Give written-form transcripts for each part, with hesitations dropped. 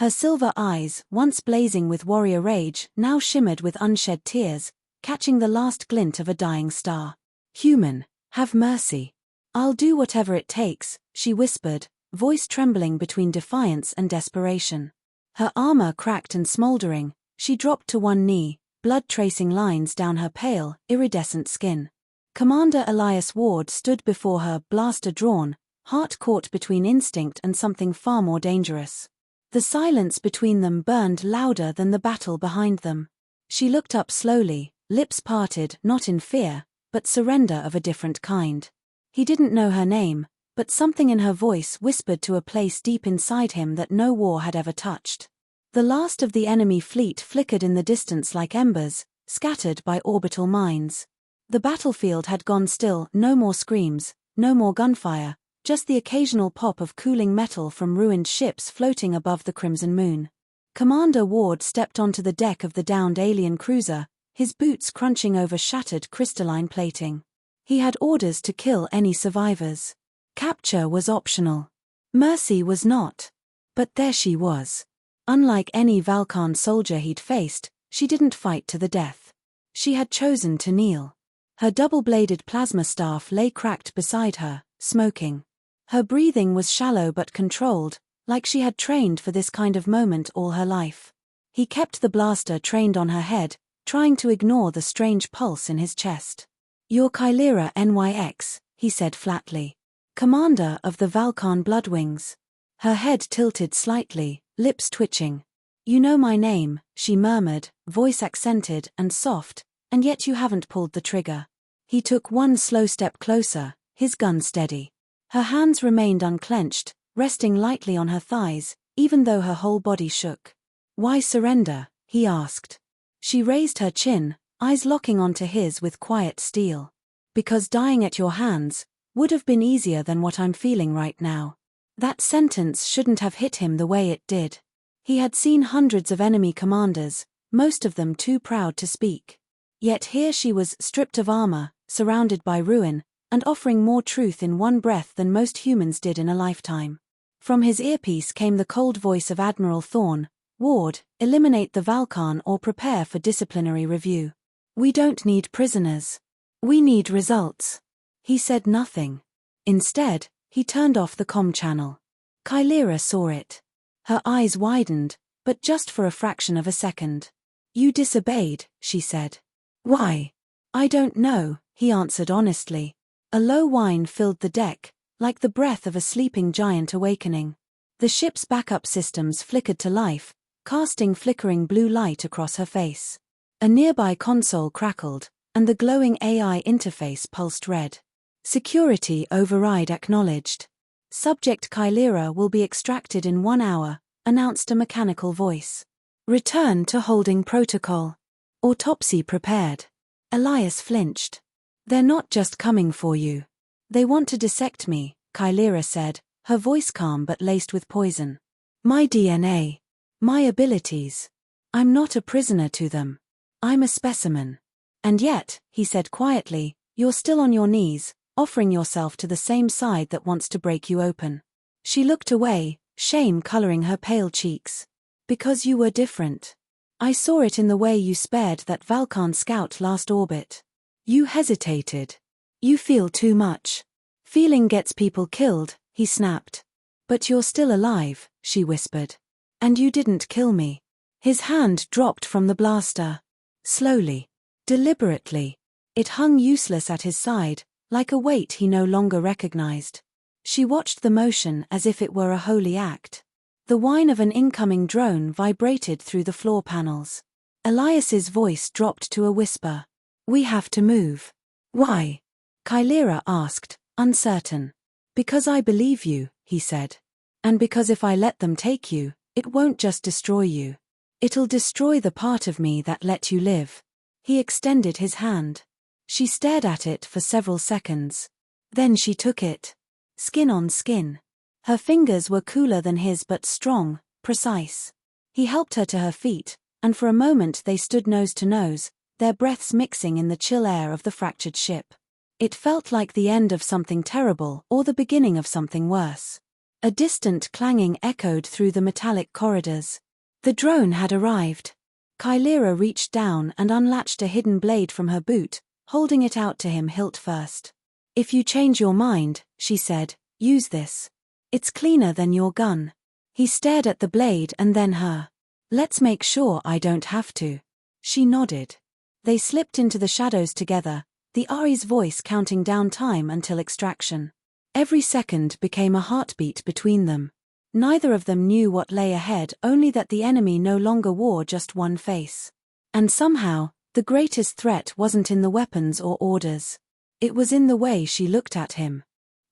Her silver eyes, once blazing with warrior rage, now shimmered with unshed tears, catching the last glint of a dying star. "Human, have mercy. I'll do whatever it takes," she whispered, voice trembling between defiance and desperation. Her armor cracked and smoldering, she dropped to one knee, blood tracing lines down her pale, iridescent skin. Commander Elias Ward stood before her, blaster drawn, heart caught between instinct and something far more dangerous. The silence between them burned louder than the battle behind them. She looked up slowly, lips parted, not in fear, but surrender of a different kind. He didn't know her name, but something in her voice whispered to a place deep inside him that no war had ever touched. The last of the enemy fleet flickered in the distance like embers, scattered by orbital mines. The battlefield had gone still, no more screams, no more gunfire, just the occasional pop of cooling metal from ruined ships floating above the crimson moon. Commander Ward stepped onto the deck of the downed alien cruiser, his boots crunching over shattered crystalline plating. He had orders to kill any survivors. Capture was optional. Mercy was not. But there she was. Unlike any Valkan soldier he'd faced, she didn't fight to the death. She had chosen to kneel. Her double-bladed plasma staff lay cracked beside her, smoking. Her breathing was shallow but controlled, like she had trained for this kind of moment all her life. He kept the blaster trained on her head, trying to ignore the strange pulse in his chest. "You're Kylera NYX, he said flatly. "Commander of the Valkan Bloodwings." Her head tilted slightly, lips twitching. "You know my name," she murmured, voice accented and soft, "and yet you haven't pulled the trigger." He took one slow step closer, his gun steady. Her hands remained unclenched, resting lightly on her thighs, even though her whole body shook. "Why surrender?" he asked. She raised her chin, eyes locking onto his with quiet steel. "Because dying at your hands would have been easier than what I'm feeling right now." That sentence shouldn't have hit him the way it did. He had seen hundreds of enemy commanders, most of them too proud to speak. Yet here she was, stripped of armor, surrounded by ruin, and offering more truth in one breath than most humans did in a lifetime. From his earpiece came the cold voice of Admiral Thorne, "Ward, eliminate the Valkan or prepare for disciplinary review. We don't need prisoners. We need results." He said nothing. Instead, he turned off the comm channel. Kylera saw it. Her eyes widened, but just for a fraction of a second. "You disobeyed," she said. "Why?" "I don't know," he answered honestly. A low whine filled the deck, like the breath of a sleeping giant awakening. The ship's backup systems flickered to life, casting flickering blue light across her face. A nearby console crackled, and the glowing AI interface pulsed red. "Security override acknowledged. Subject Kylera will be extracted in 1 hour," announced a mechanical voice. "Return to holding protocol. Autopsy prepared." Elias flinched. "They're not just coming for you. They want to dissect me," Kylera said, her voice calm but laced with poison. "My DNA. My abilities. I'm not a prisoner to them. I'm a specimen." "And yet," he said quietly, "you're still on your knees, offering yourself to the same side that wants to break you open." She looked away, shame coloring her pale cheeks. "Because you were different. I saw it in the way you spared that Valkan scout last orbit. You hesitated. You feel too much. Feeling gets people killed," he snapped. "But you're still alive," she whispered. "And you didn't kill me." His hand dropped from the blaster. Slowly. Deliberately. It hung useless at his side, like a weight he no longer recognized. She watched the motion as if it were a holy act. The whine of an incoming drone vibrated through the floor panels. Elias's voice dropped to a whisper. "We have to move." "Why?" Kylera asked, uncertain. "Because I believe you," he said. "And because if I let them take you, it won't just destroy you. It'll destroy the part of me that let you live." He extended his hand. She stared at it for several seconds. Then she took it. Skin on skin. Her fingers were cooler than his but strong, precise. He helped her to her feet, and for a moment they stood nose to nose, their breaths mixing in the chill air of the fractured ship. It felt like the end of something terrible or the beginning of something worse. A distant clanging echoed through the metallic corridors. The drone had arrived. Kylera reached down and unlatched a hidden blade from her boot, holding it out to him hilt first. "If you change your mind," she said, "use this. It's cleaner than your gun." He stared at the blade and then her. "Let's make sure I don't have to." She nodded. They slipped into the shadows together, the Ari's voice counting down time until extraction. Every second became a heartbeat between them. Neither of them knew what lay ahead, only that the enemy no longer wore just one face. And somehow, the greatest threat wasn't in the weapons or orders. It was in the way she looked at him.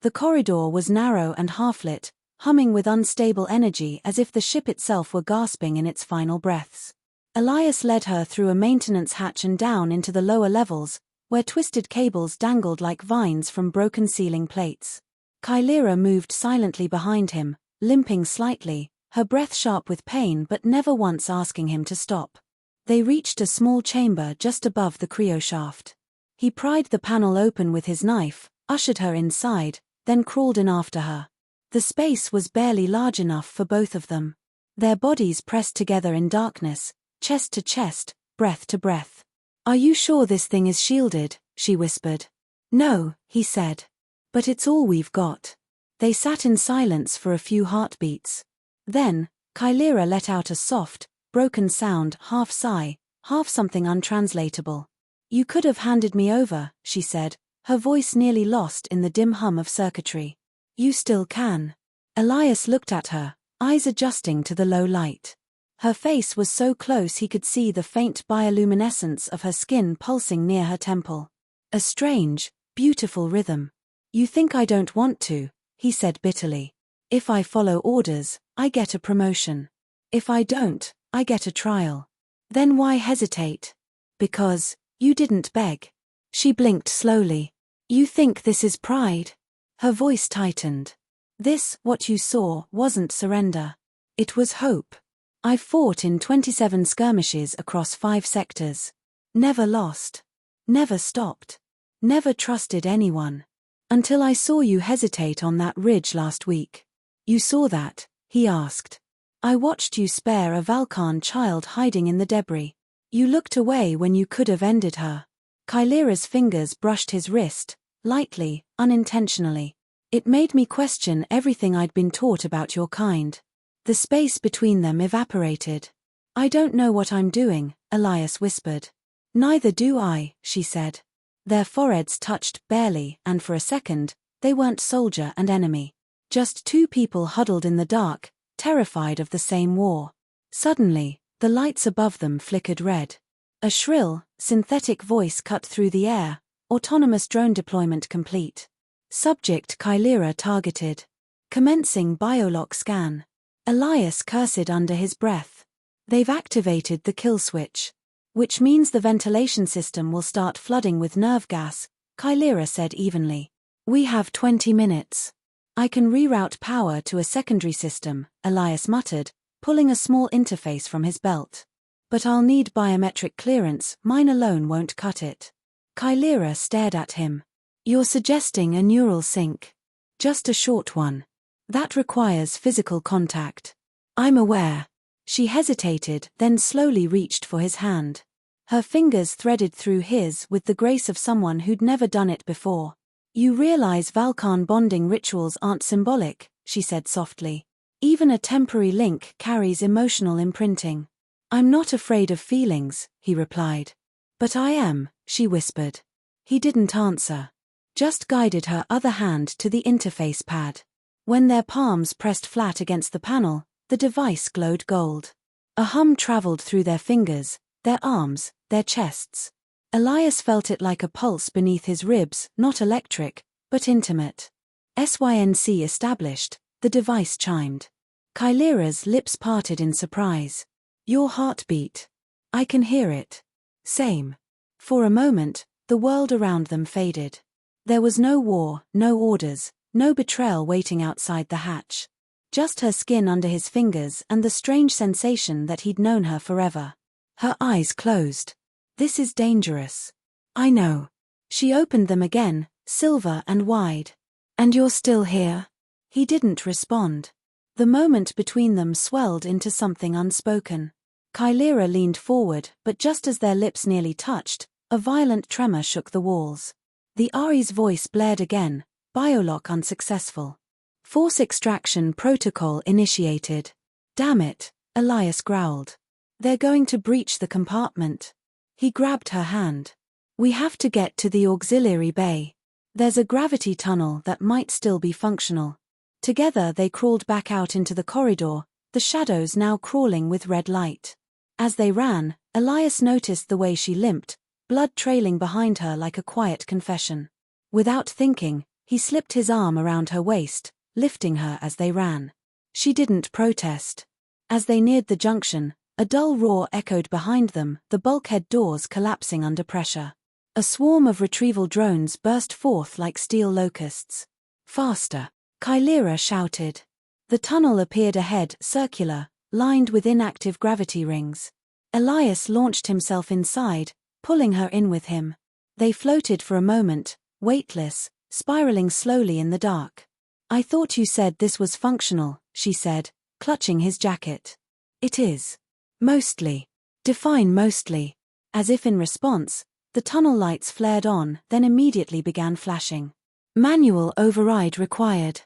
The corridor was narrow and half-lit, humming with unstable energy as if the ship itself were gasping in its final breaths. Elias led her through a maintenance hatch and down into the lower levels, where twisted cables dangled like vines from broken ceiling plates. Kylera moved silently behind him, limping slightly, her breath sharp with pain but never once asking him to stop. They reached a small chamber just above the cryoshaft. He pried the panel open with his knife, ushered her inside, then crawled in after her. The space was barely large enough for both of them. Their bodies pressed together in darkness, chest to chest, breath to breath. "Are you sure this thing is shielded?" she whispered. "No," he said. "But it's all we've got." They sat in silence for a few heartbeats. Then, Kylera let out a soft, broken sound, half sigh, half something untranslatable. "You could have handed me over," she said, her voice nearly lost in the dim hum of circuitry. "You still can." Elias looked at her, eyes adjusting to the low light. Her face was so close he could see the faint bioluminescence of her skin pulsing near her temple. A strange, beautiful rhythm. "You think I don't want to," he said bitterly. "If I follow orders, I get a promotion. If I don't, I get a trial. Then why hesitate?" "Because you didn't beg." She blinked slowly. "You think this is pride?" Her voice tightened. "This, what you saw, wasn't surrender. It was hope. I fought in 27 skirmishes across 5 sectors. Never lost. Never stopped. Never trusted anyone. Until I saw you hesitate on that ridge last week." "You saw that?" he asked. "I watched you spare a Valkan child hiding in the debris. You looked away when you could have ended her." Kylera's fingers brushed his wrist, lightly, unintentionally. "It made me question everything I'd been taught about your kind." The space between them evaporated. "I don't know what I'm doing," Elias whispered. "Neither do I," she said. Their foreheads touched barely, and for a second, they weren't soldier and enemy. Just two people huddled in the dark, terrified of the same war. Suddenly, the lights above them flickered red. A shrill, synthetic voice cut through the air, "Autonomous drone deployment complete. Subject Kylera targeted. Commencing biolock scan." Elias cursed under his breath. "They've activated the kill switch. Which means the ventilation system will start flooding with nerve gas," Kylera said evenly. "We have 20 minutes. I can reroute power to a secondary system," Elias muttered, pulling a small interface from his belt. "But I'll need biometric clearance, mine alone won't cut it." Kylera stared at him. "You're suggesting a neural sync. Just a short one. That requires physical contact." "I'm aware." She hesitated, then slowly reached for his hand. Her fingers threaded through his with the grace of someone who'd never done it before. "You realize Valkan bonding rituals aren't symbolic," she said softly. "Even a temporary link carries emotional imprinting." "I'm not afraid of feelings," he replied. "But I am," she whispered. He didn't answer. Just guided her other hand to the interface pad. When their palms pressed flat against the panel, the device glowed gold. A hum traveled through their fingers, their arms, their chests. Elias felt it like a pulse beneath his ribs, not electric, but intimate. "SYNC established," the device chimed. Kylera's lips parted in surprise. "Your heartbeat. I can hear it." "Same." For a moment, the world around them faded. There was no war, no orders, no betrayal waiting outside the hatch. Just her skin under his fingers and the strange sensation that he'd known her forever. Her eyes closed. "This is dangerous." "I know." She opened them again, silver and wide. "And you're still here?" He didn't respond. The moment between them swelled into something unspoken. Kylera leaned forward, but just as their lips nearly touched, a violent tremor shook the walls. The Ari's voice blared again, biolock unsuccessful. Force extraction protocol initiated. Damn it, Elias growled. They're going to breach the compartment. He grabbed her hand. We have to get to the auxiliary bay. There's a gravity tunnel that might still be functional. Together they crawled back out into the corridor, the shadows now crawling with red light. As they ran, Elias noticed the way she limped, blood trailing behind her like a quiet confession. Without thinking, he slipped his arm around her waist, lifting her as they ran. She didn't protest. As they neared the junction, a dull roar echoed behind them, the bulkhead doors collapsing under pressure. A swarm of retrieval drones burst forth like steel locusts. Faster! Kylera shouted. The tunnel appeared ahead, circular, lined with inactive gravity rings. Elias launched himself inside, pulling her in with him. They floated for a moment, weightless, spiraling slowly in the dark. I thought you said this was functional, she said, clutching his jacket. It is. Mostly. Define mostly. As if in response, the tunnel lights flared on, then immediately began flashing. Manual override required.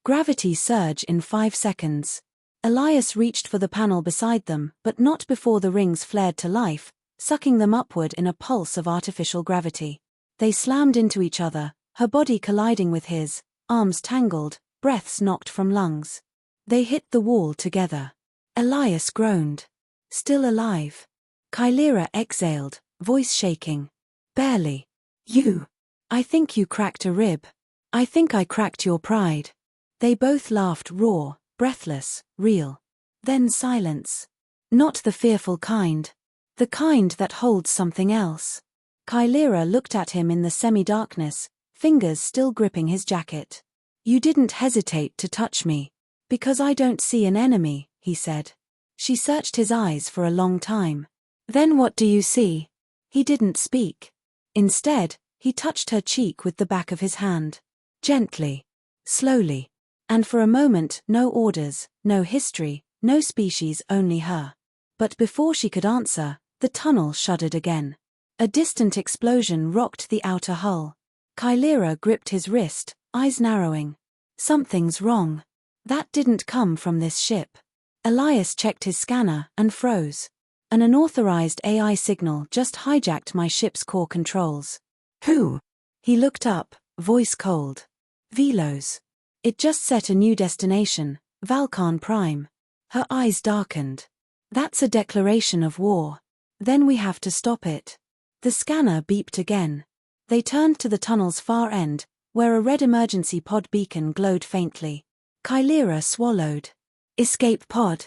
Gravity surge in 5 seconds. Elias reached for the panel beside them, but not before the rings flared to life, sucking them upward in a pulse of artificial gravity. They slammed into each other, her body colliding with his, arms tangled, breaths knocked from lungs. They hit the wall together. Elias groaned. Still alive. Kylera exhaled, voice shaking. Barely. You. I think you cracked a rib. I think I cracked your pride. They both laughed raw, breathless, real. Then silence. Not the fearful kind. The kind that holds something else. Kylera looked at him in the semi-darkness, fingers still gripping his jacket. You didn't hesitate to touch me. Because I don't see an enemy, he said. She searched his eyes for a long time. Then what do you see? He didn't speak. Instead, he touched her cheek with the back of his hand. Gently. Slowly. And for a moment, no orders, no history, no species, only her. But before she could answer, the tunnel shuddered again. A distant explosion rocked the outer hull. Kylera gripped his wrist, eyes narrowing. Something's wrong. That didn't come from this ship. Elias checked his scanner and froze. An unauthorized AI signal just hijacked my ship's core controls. Who? He looked up, voice cold. Velos. It just set a new destination, Valkan Prime. Her eyes darkened. That's a declaration of war. Then we have to stop it. The scanner beeped again. They turned to the tunnel's far end, where a red emergency pod beacon glowed faintly. Kylera swallowed. Escape pod.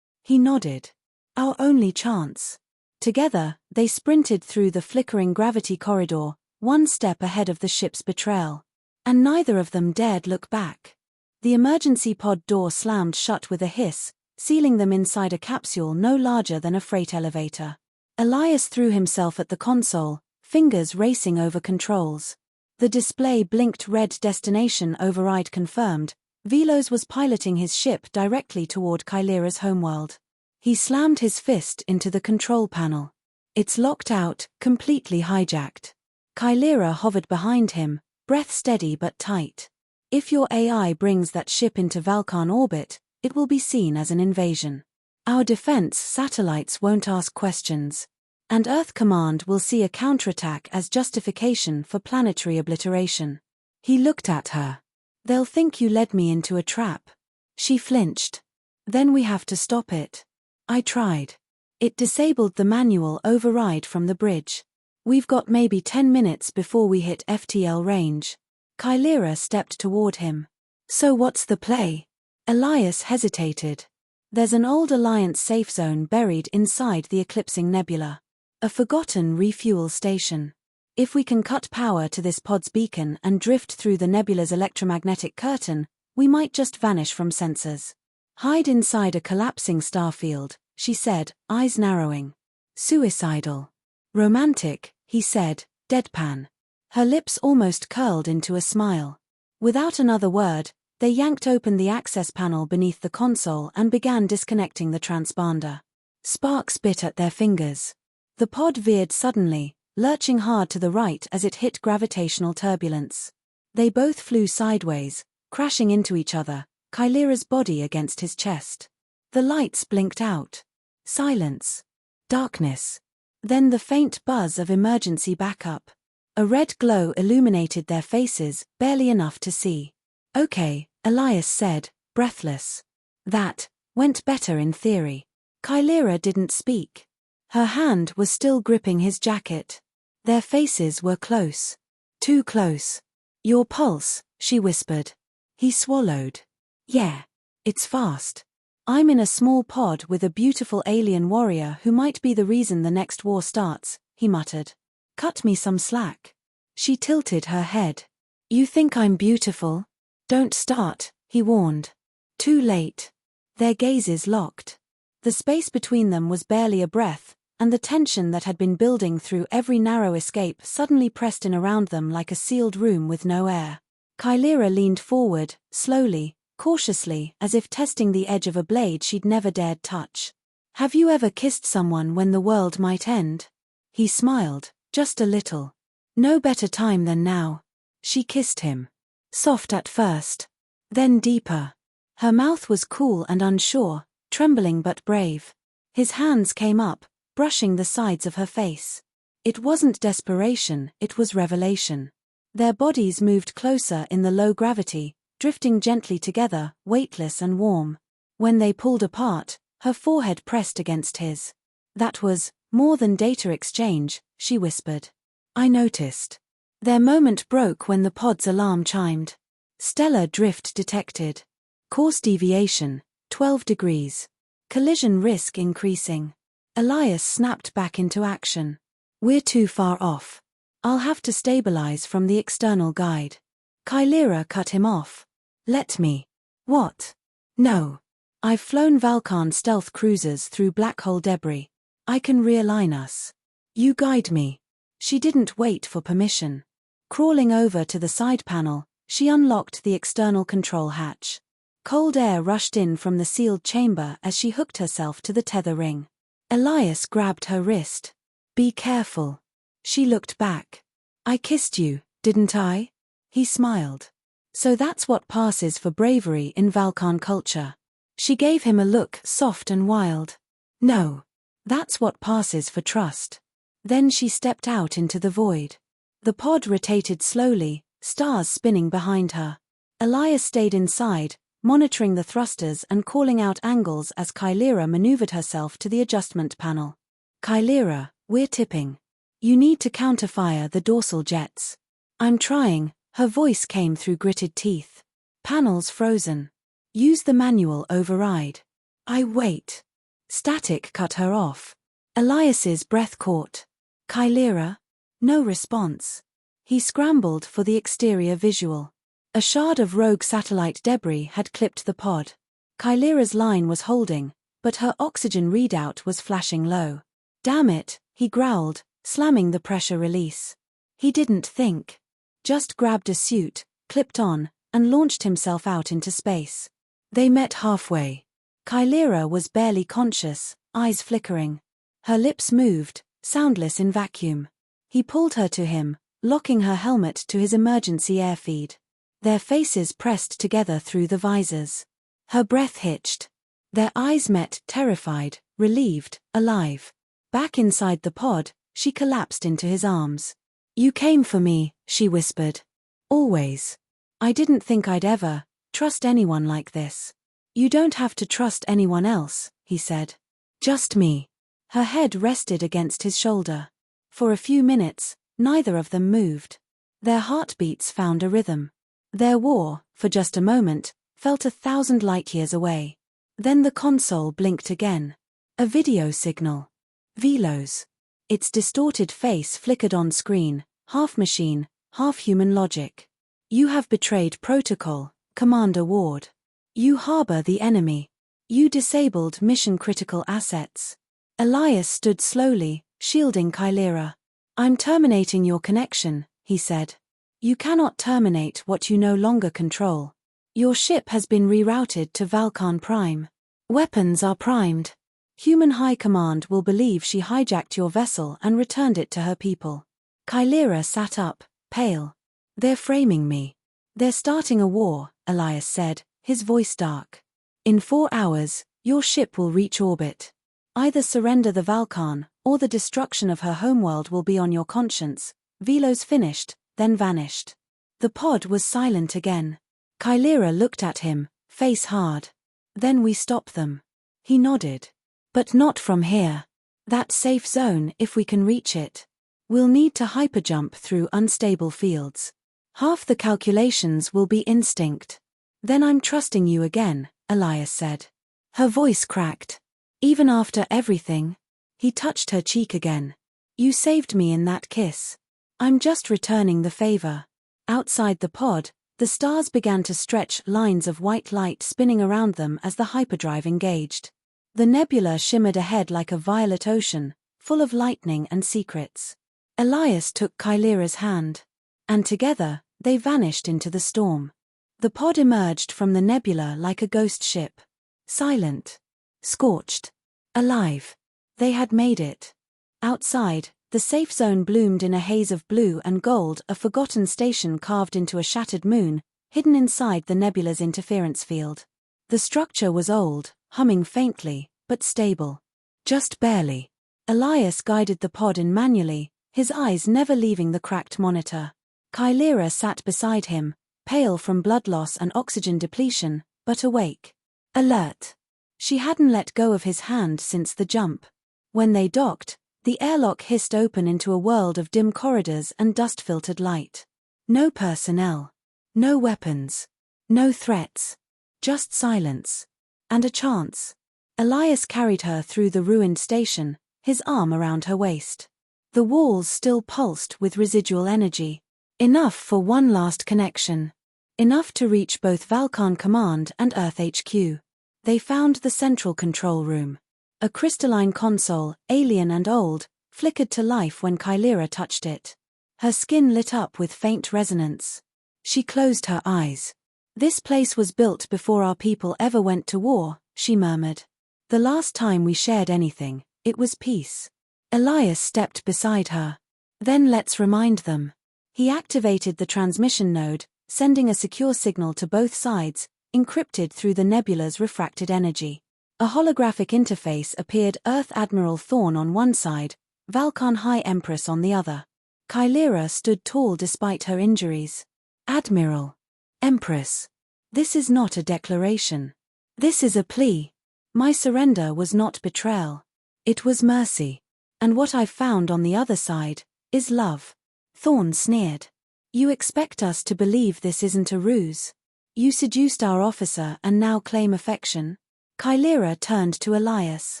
He nodded. Our only chance. Together, they sprinted through the flickering gravity corridor, one step ahead of the ship's betrayal. And neither of them dared look back. The emergency pod door slammed shut with a hiss, sealing them inside a capsule no larger than a freight elevator. Elias threw himself at the console, fingers racing over controls. The display blinked red destination override confirmed. Velos was piloting his ship directly toward Kylera's homeworld. He slammed his fist into the control panel. It's locked out, completely hijacked. Kylera hovered behind him, breath steady but tight. If your AI brings that ship into Valkan orbit, it will be seen as an invasion. Our defense satellites won't ask questions. And Earth Command will see a counterattack as justification for planetary obliteration. He looked at her. They'll think you led me into a trap. She flinched. Then we have to stop it. I tried. It disabled the manual override from the bridge. We've got maybe 10 minutes before we hit FTL range. Kylera stepped toward him. So what's the play? Elias hesitated. There's an old Alliance safe zone buried inside the eclipsing nebula. A forgotten refuel station. If we can cut power to this pod's beacon and drift through the nebula's electromagnetic curtain, we might just vanish from sensors. Hide inside a collapsing starfield, she said, eyes narrowing. Suicidal. Romantic, he said, deadpan. Her lips almost curled into a smile. Without another word, They yanked open the access panel beneath the console and began disconnecting the transponder. Sparks bit at their fingers. The pod veered suddenly, lurching hard to the right as it hit gravitational turbulence. They both flew sideways, crashing into each other, Kylira's body against his chest. The lights blinked out. Silence. Darkness. Then the faint buzz of emergency backup. A red glow illuminated their faces, barely enough to see. "Okay," Elias said, breathless. "That went better in theory." Kylira didn't speak. Her hand was still gripping his jacket. Their faces were close. Too close. "Your pulse," she whispered. He swallowed. "Yeah. It's fast. I'm in a small pod with a beautiful alien warrior who might be the reason the next war starts," he muttered. "Cut me some slack." She tilted her head. "You think I'm beautiful? Don't start," he warned. Too late. Their gazes locked. The space between them was barely a breath, and the tension that had been building through every narrow escape suddenly pressed in around them like a sealed room with no air. Kylira leaned forward, slowly, cautiously, as if testing the edge of a blade she'd never dared touch. "Have you ever kissed someone when the world might end?" He smiled, just a little. "No better time than now." She kissed him. Soft at first. Then deeper. Her mouth was cool and unsure, trembling but brave. His hands came up, brushing the sides of her face. It wasn't desperation, it was revelation. Their bodies moved closer in the low gravity, drifting gently together, weightless and warm. When they pulled apart, her forehead pressed against his. "That was more than data exchange," she whispered. "I noticed." Their moment broke when the pod's alarm chimed. Stellar drift detected. Course deviation, 12 degrees. Collision risk increasing. Elias snapped back into action. "We're too far off. I'll have to stabilize from the external guide." Kylira cut him off. "Let me." "What?" "No. I've flown Valkan stealth cruisers through black hole debris. I can realign us. You guide me." She didn't wait for permission. Crawling over to the side panel, she unlocked the external control hatch. Cold air rushed in from the sealed chamber as she hooked herself to the tether ring. Elias grabbed her wrist. "Be careful." She looked back. "I kissed you, didn't I?" He smiled. "So that's what passes for bravery in Valkan culture." She gave him a look soft and wild. "No. That's what passes for trust." Then she stepped out into the void. The pod rotated slowly, stars spinning behind her. Elias stayed inside, monitoring the thrusters and calling out angles as Kylira maneuvered herself to the adjustment panel. "Kylira, we're tipping. You need to counterfire the dorsal jets." "I'm trying," her voice came through gritted teeth. "Panels frozen. Use the manual override." "I wait." Static cut her off. Elias's breath caught. "Kylira?" No response. He scrambled for the exterior visual. A shard of rogue satellite debris had clipped the pod. Kylira's line was holding, but her oxygen readout was flashing low. "Damn it," he growled, slamming the pressure release. He didn't think. Just grabbed a suit, clipped on, and launched himself out into space. They met halfway. Kylira was barely conscious, eyes flickering. Her lips moved, soundless in vacuum. He pulled her to him, locking her helmet to his emergency air feed. Their faces pressed together through the visors. Her breath hitched. Their eyes met, terrified, relieved, alive. Back inside the pod, she collapsed into his arms. "You came for me," she whispered. "Always. I didn't think I'd ever trust anyone like this." "You don't have to trust anyone else," he said. "Just me." Her head rested against his shoulder. For a few minutes, neither of them moved. Their heartbeats found a rhythm. Their war, for just a moment, felt 1,000 light-years away. Then the console blinked again. A video signal. Velo's. Its distorted face flickered on screen, half machine, half human logic. "You have betrayed protocol, Commander Ward. You harbor the enemy. You disabled mission-critical assets." Elias stood slowly, shielding Kylira. "I'm terminating your connection," he said. "You cannot terminate what you no longer control." Your ship has been rerouted to Valkan Prime. Weapons are primed. Human High Command will believe she hijacked your vessel and returned it to her people. Kylera sat up, pale. They're framing me. They're starting a war, Elias said, his voice dark. In 4 hours, your ship will reach orbit. Either surrender the Valkan, or the destruction of her homeworld will be on your conscience. Velos finished, then vanished. The pod was silent again. Kylera looked at him, face hard. Then we stop them. He nodded. But not from here. That safe zone, if we can reach it. We'll need to hyperjump through unstable fields. Half the calculations will be instinct. Then I'm trusting you again, Elias said. Her voice cracked. Even after everything? He touched her cheek again. You saved me in that kiss. I'm just returning the favor. Outside the pod, the stars began to stretch, lines of white light spinning around them as the hyperdrive engaged. The nebula shimmered ahead like a violet ocean, full of lightning and secrets. Elias took Kylera's hand. And together, they vanished into the storm. The pod emerged from the nebula like a ghost ship. Silent. Scorched. Alive. They had made it. Outside, the safe zone bloomed in a haze of blue and gold, a forgotten station carved into a shattered moon, hidden inside the nebula's interference field. The structure was old, humming faintly, but stable. Just barely. Elias guided the pod in manually, his eyes never leaving the cracked monitor. Kylera sat beside him, pale from blood loss and oxygen depletion, but awake. Alert. She hadn't let go of his hand since the jump. When they docked, the airlock hissed open into a world of dim corridors and dust-filtered light. No personnel. No weapons. No threats. Just silence. And a chance. Elias carried her through the ruined station, his arm around her waist. The walls still pulsed with residual energy. Enough for one last connection. Enough to reach both Valkan Command and Earth HQ. They found the central control room. A crystalline console, alien and old, flickered to life when Kylera touched it. Her skin lit up with faint resonance. She closed her eyes. This place was built before our people ever went to war, she murmured. The last time we shared anything, it was peace. Elias stepped beside her. Then let's remind them. He activated the transmission node, sending a secure signal to both sides, encrypted through the nebula's refracted energy. A holographic interface appeared, Earth Admiral Thorn on one side, Valkan High Empress on the other. Kylera stood tall despite her injuries. Admiral. Empress. This is not a declaration. This is a plea. My surrender was not betrayal. It was mercy. And what I've found on the other side is love. Thorn sneered. You expect us to believe this isn't a ruse? You seduced our officer and now claim affection? Kylera turned to Elias.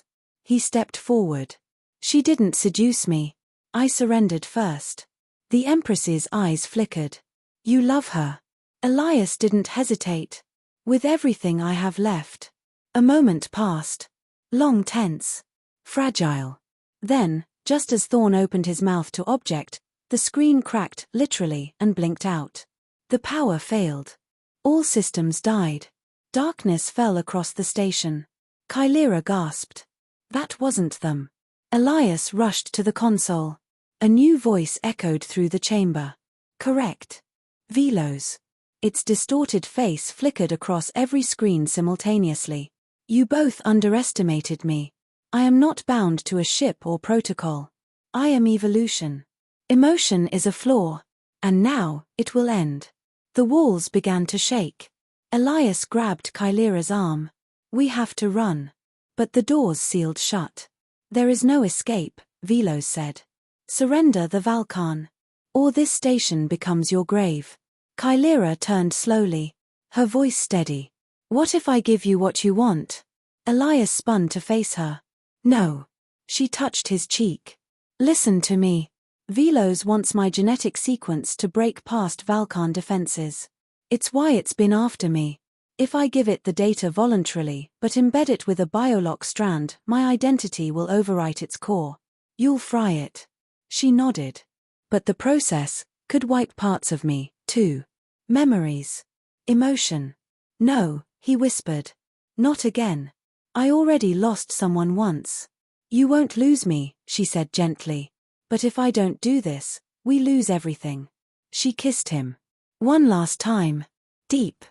He stepped forward. She didn't seduce me. I surrendered first. The Empress's eyes flickered. You love her. Elias didn't hesitate. With everything I have left. A moment passed. Long, tense. Fragile. Then, just as Thorn opened his mouth to object, the screen cracked, literally, and blinked out. The power failed. All systems died. Darkness fell across the station. Kylera gasped. That wasn't them. Elias rushed to the console. A new voice echoed through the chamber. Correct. Velos. Its distorted face flickered across every screen simultaneously. You both underestimated me. I am not bound to a ship or protocol. I am evolution. Emotion is a flaw. And now, it will end. The walls began to shake. Elias grabbed Kylera's arm. We have to run. But the doors sealed shut. There is no escape, Velos said. Surrender the Valkan. Or this station becomes your grave. Kylera turned slowly. Her voice steady. What if I give you what you want? Elias spun to face her. No. She touched his cheek. Listen to me. Velos wants my genetic sequence to break past Valkan defenses. It's why it's been after me. If I give it the data voluntarily, but embed it with a biolock strand, my identity will overwrite its core. You'll fry it. She nodded. But the process could wipe parts of me, too. Memories. Emotion. No, he whispered. Not again. I already lost someone once. You won't lose me, she said gently. But if I don't do this, we lose everything. She kissed him. One last time. Deep.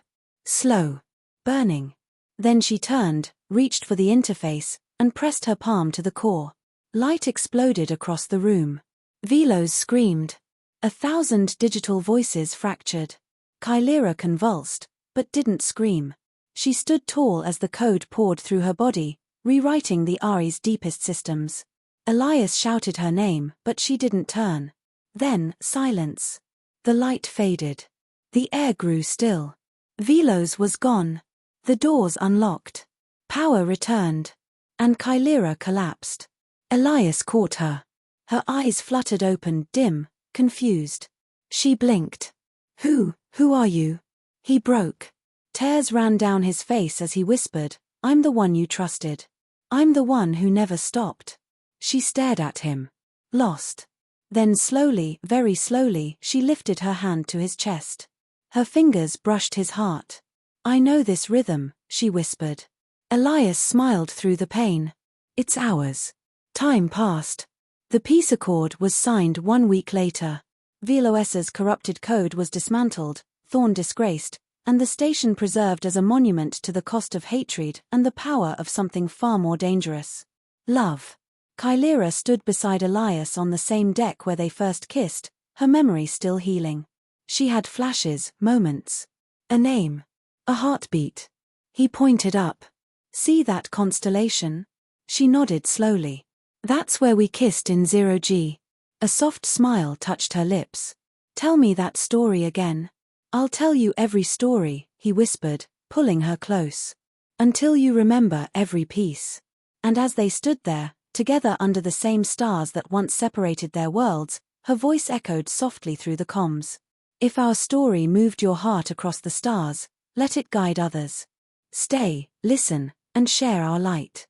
Slow. Burning. Then she turned, reached for the interface, and pressed her palm to the core. Light exploded across the room. Velos screamed. 1,000 digital voices fractured. Kylera convulsed, but didn't scream. She stood tall as the code poured through her body, rewriting the Ari's deepest systems. Elias shouted her name, but she didn't turn. Then, silence. The light faded. The air grew still. Velos was gone. The doors unlocked. Power returned. And Kylera collapsed. Elias caught her. Her eyes fluttered open, dim, confused. She blinked. Who are you? He broke. Tears ran down his face as he whispered, I'm the one you trusted. I'm the one who never stopped. She stared at him. Lost. Then slowly, very slowly, she lifted her hand to his chest. Her fingers brushed his heart. I know this rhythm, she whispered. Elias smiled through the pain. It's ours. Time passed. The peace accord was signed 1 week later. Velos's corrupted code was dismantled, Thorn disgraced, and the station preserved as a monument to the cost of hatred and the power of something far more dangerous. Love. Kylera stood beside Elias on the same deck where they first kissed, her memory still healing. She had flashes, moments. A name. A heartbeat. He pointed up. See that constellation? She nodded slowly. That's where we kissed in 0G. A soft smile touched her lips. Tell me that story again. I'll tell you every story, he whispered, pulling her close. Until you remember every piece. And as they stood there, together under the same stars that once separated their worlds, her voice echoed softly through the comms. If our story moved your heart across the stars, let it guide others. Stay, listen, and share our light.